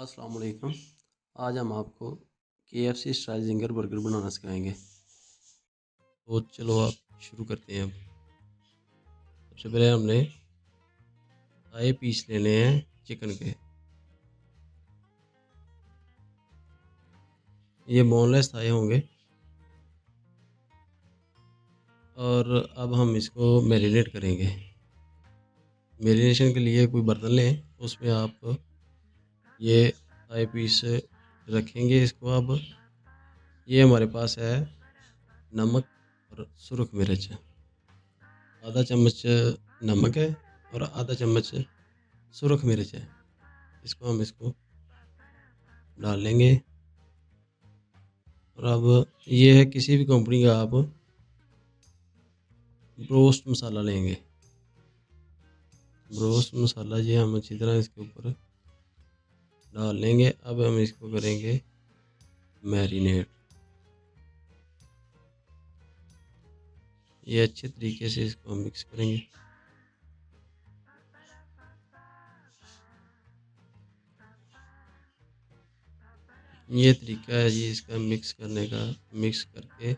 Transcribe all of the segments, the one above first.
अस्सलाम वालेकुम। आज हम आपको केएफसी स्टाइल ज़िंगर बर्गर बनाना सिखाएँगे। तो चलो आप शुरू करते हैं अब। सबसे पहले हमने थाई पीस लेने हैं चिकन के। ये बोनलेस थाई होंगे और अब हम इसको मैरिनेट करेंगे। मैरिनेशन के लिए कोई बर्तन लें, उसमें आप ये थाई पीस रखेंगे इसको अब। ये हमारे पास है नमक और सुरख मिर्च। आधा चम्मच नमक है और आधा चम्मच सुरख मिर्च है। इसको डाल लेंगे और अब ये है किसी भी कंपनी का आप ब्रोस्ट मसाला लेंगे। ब्रोस्ट मसाला ये हम अच्छी तरह इसके ऊपर डाल लेंगे। अब हम इसको करेंगे मैरिनेट। ये अच्छे तरीके से इसको हम मिक्स करेंगे। ये तरीका है जी इसका मिक्स करने का। मिक्स करके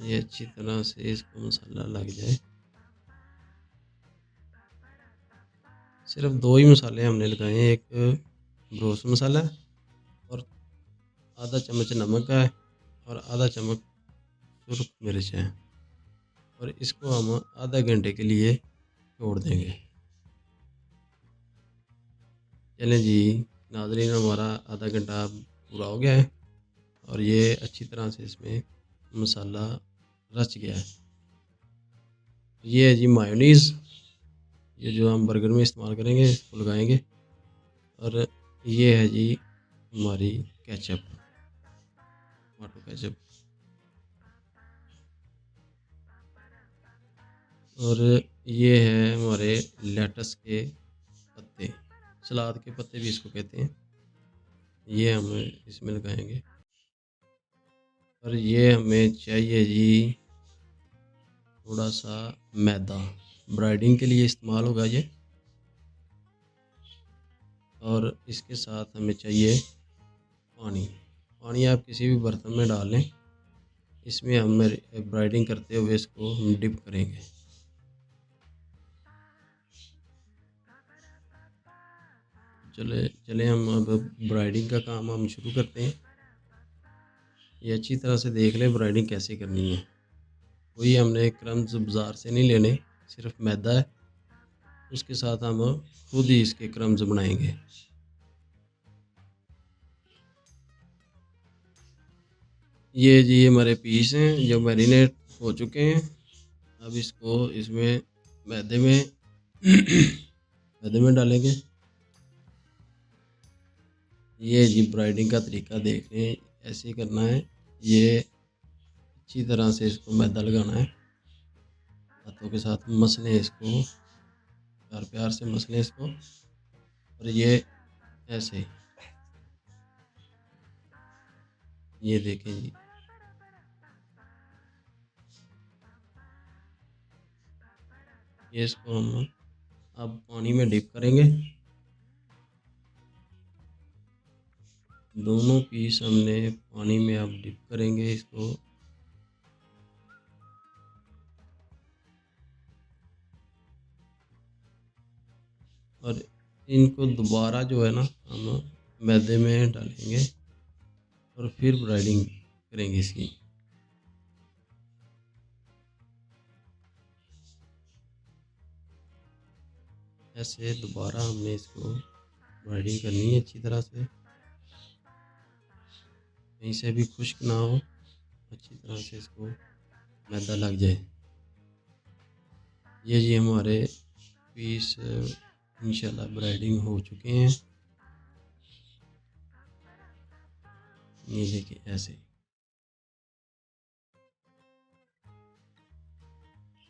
ये अच्छी तरह से इसको मसाला लग जाए। सिर्फ दो ही मसाले हमने लगाए हैं, एक ब्रोस्ट मसाला और आधा चम्मच नमक का है और आधा चम्मच सुरख मिर्च है। और इसको हम आधा घंटे के लिए छोड़ देंगे। चलें जी नाज़रीन, हमारा आधा घंटा पूरा हो गया है और ये अच्छी तरह से इसमें मसाला रच गया है। ये है जी मायोनीज़, ये जो हम बर्गर में इस्तेमाल करेंगे, इसको लगाएंगे। और ये है जी हमारी केचप, टमाटो केचप। और ये है हमारे लेटस के पत्ते, सलाद के पत्ते भी इसको कहते हैं। ये हम इसमें लगाएंगे। और ये हमें चाहिए जी थोड़ा सा मैदा, ब्राइडिंग के लिए इस्तेमाल होगा ये। और इसके साथ हमें चाहिए पानी। पानी आप किसी भी बर्तन में डाल लें। इसमें हम ब्राइडिंग करते हुए इसको हम डिप करेंगे। चले चले हम अब ब्राइडिंग का काम हम शुरू करते हैं। ये अच्छी तरह से देख लें ब्राइडिंग कैसे करनी है। कोई हमने क्रम्स बाज़ार से नहीं लेने, सिर्फ मैदा है, उसके साथ हम खुद ही इसके क्रम्स बनाएंगे। ये जी हमारे पीस हैं जो मैरिनेट हो चुके हैं। अब इसको इसमें मैदे में मैदे में डालेंगे। ये जी ब्राइडिंग का तरीका देख लें, ऐसे ही करना है। ये अच्छी तरह से इसको मैदा लगाना है, हाथों के साथ मसलें इसको, प्यार प्यार से मसलें इसको। और ये ऐसे, ये देखें जी, ये इसको हम अब पानी में डिप करेंगे। दोनों पीस हमने पानी में अब डिप करेंगे इसको। और इनको दोबारा जो है ना हम मैदे में डालेंगे और फिर ब्राइडिंग करेंगे इसकी। ऐसे दोबारा हमने इसको ब्राइडिंग करनी है अच्छी तरह से, कहीं से भी खुश्क ना हो, अच्छी तरह से इसको मैदा लग जाए। ये जी हमारे पीस इंशाल्लाह ब्राइडिंग हो चुके हैं। ये देखिए ऐसे।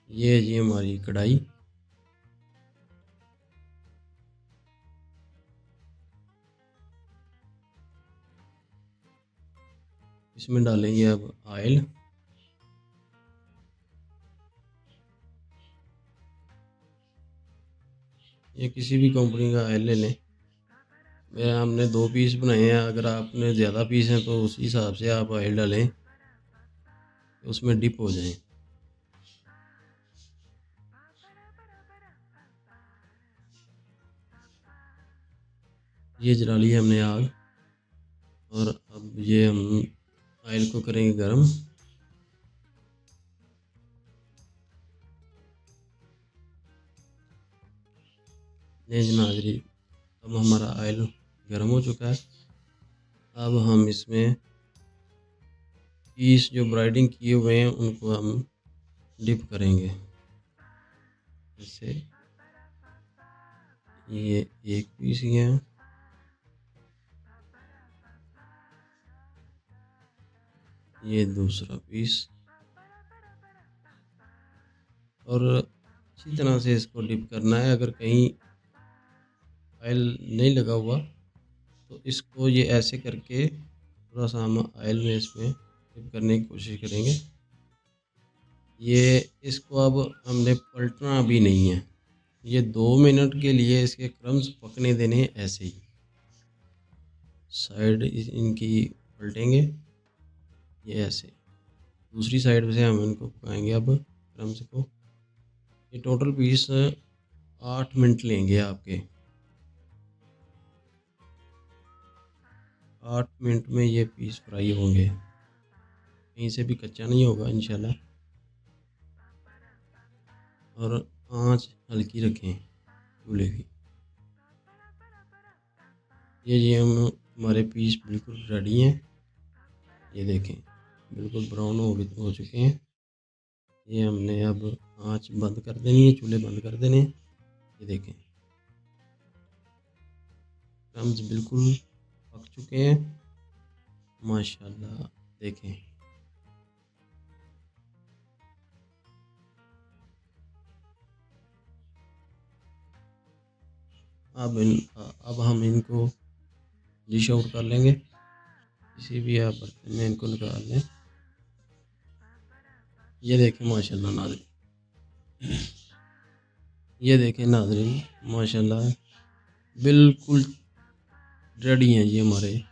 ये जी हमारी कढ़ाई, इसमें डालेंगे अब ऑयल। ये किसी भी कंपनी का ऑयल ले लें। मेरा हमने 2 पीस बनाए हैं, अगर आपने ज़्यादा पीस हैं तो उसी हिसाब से आप ऑयल डालें, कि उसमें डिप हो जाएँ। ये जला ली हमने आग और अब ये हम ऑयल को करेंगे गरम। ये जी नाज़रीन, अब हमारा ऑयल गरम हो चुका है। अब हम इसमें पीस जो ब्राइडिंग किए हुए हैं उनको हम डिप करेंगे। जैसे ये एक पीस ये है, ये दूसरा पीस, और अच्छी तरह से इसको डिप करना है। अगर कहीं ऑयल नहीं लगा हुआ तो इसको ये ऐसे करके थोड़ा सा हम ऑयल में इसमें डिप करने की कोशिश करेंगे। ये इसको अब हमने पलटना भी नहीं है, ये 2 मिनट के लिए इसके क्रम्स पकने देने हैं ऐसे ही। साइड इनकी पलटेंगे ये ऐसे, दूसरी साइड से हम इनको पकाएंगे अब क्रम्स को। ये टोटल पीस 8 मिनट लेंगे आपके। 8 मिनट में ये पीस फ्राई होंगे, कहीं से भी कच्चा नहीं होगा इंशाल्लाह। और आँच हल्की रखें चूल्हे की। ये हम हमारे पीस बिल्कुल रेडी हैं। ये देखें बिल्कुल ब्राउन हो चुके हैं। ये हमने अब आँच बंद कर देनी है, चूल्हे बंद कर देने हैं। ये देखें क्रम्स बिल्कुल पक चुके हैं माशाल्लाह। देखें अब हम इनको डिश आउट कर लेंगे, किसी भी आप बर्तन में इनको निकाल लें। ये देखें माशाल्लाह नाज़रीन, ये देखें नाज़रीन माशाल्लाह बिल्कुल रेडी हैं ये हमारे।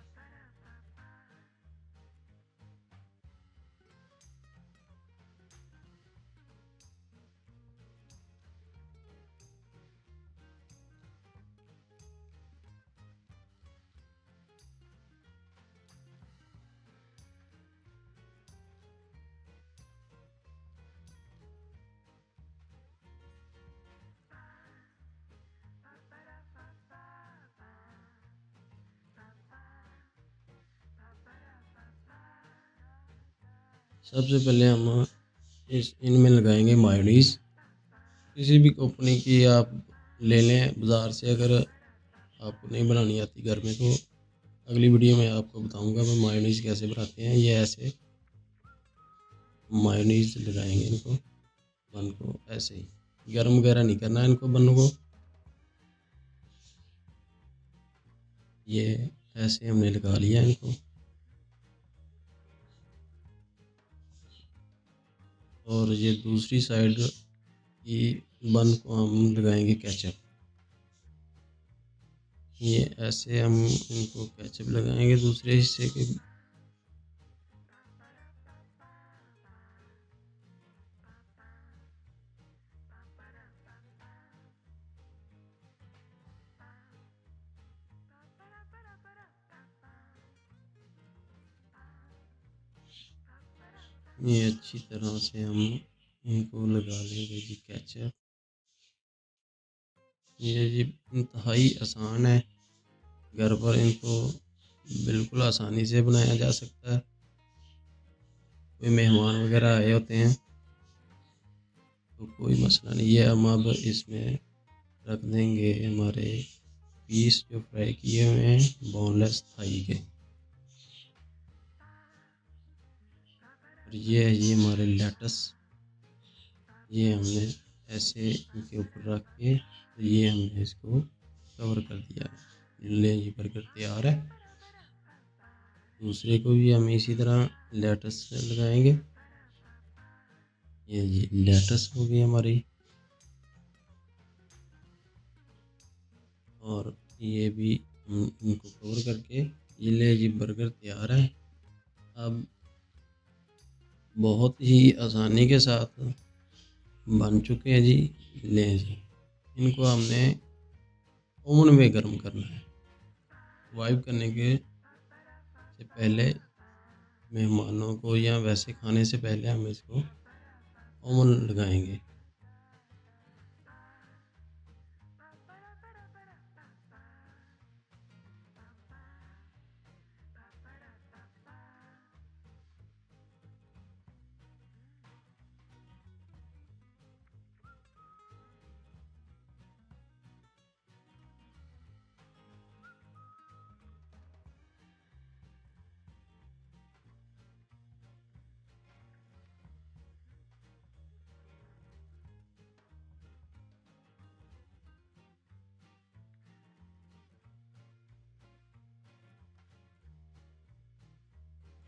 सबसे पहले हम इनमें लगाएंगे मायोनीज़। किसी भी कंपनी की आप ले लें बाज़ार से, अगर आपको नहीं बनानी आती घर में तो अगली वीडियो में आपको बताऊंगा मैं मायोनीज़ कैसे बनाते हैं। ये ऐसे मायोनीज़ लगाएंगे इनको, बन को ऐसे ही गर्म वगैरह नहीं करना है इनको बन को। ये ऐसे हमने लगा लिया इनको, और ये दूसरी साइड की बन को हम लगाएंगे केचप। ये ऐसे हम इनको केचप लगाएंगे दूसरे हिस्से के। ये अच्छी तरह से हम इनको लगा लेंगे जी केचप। ये जी इंतहाई आसान है, घर पर इनको बिल्कुल आसानी से बनाया जा सकता है। कोई मेहमान वगैरह आए होते हैं तो कोई मसला नहीं है। हम अब इसमें रख देंगे हमारे पीस जो फ्राई किए हुए हैं बोनलेस थाई के। और ये है ये हमारे लेटस, ये हमने ऐसे इनके ऊपर रख के तो ये हमने इसको कवर कर दिया। ले ये बर्गर तैयार है। दूसरे को भी हम इसी तरह लेटस से लगाएंगे। ये लेटस हो गई हमारी, और ये भी हम इनको कवर करके ये ले जी बर्गर तैयार है। अब बहुत ही आसानी के साथ बन चुके हैं जी। लें जी, इनको हमने ओवन में गर्म करना है। वाइब करने के से पहले मेहमानों को या वैसे खाने से पहले हम इसको ओवन लगाएंगे।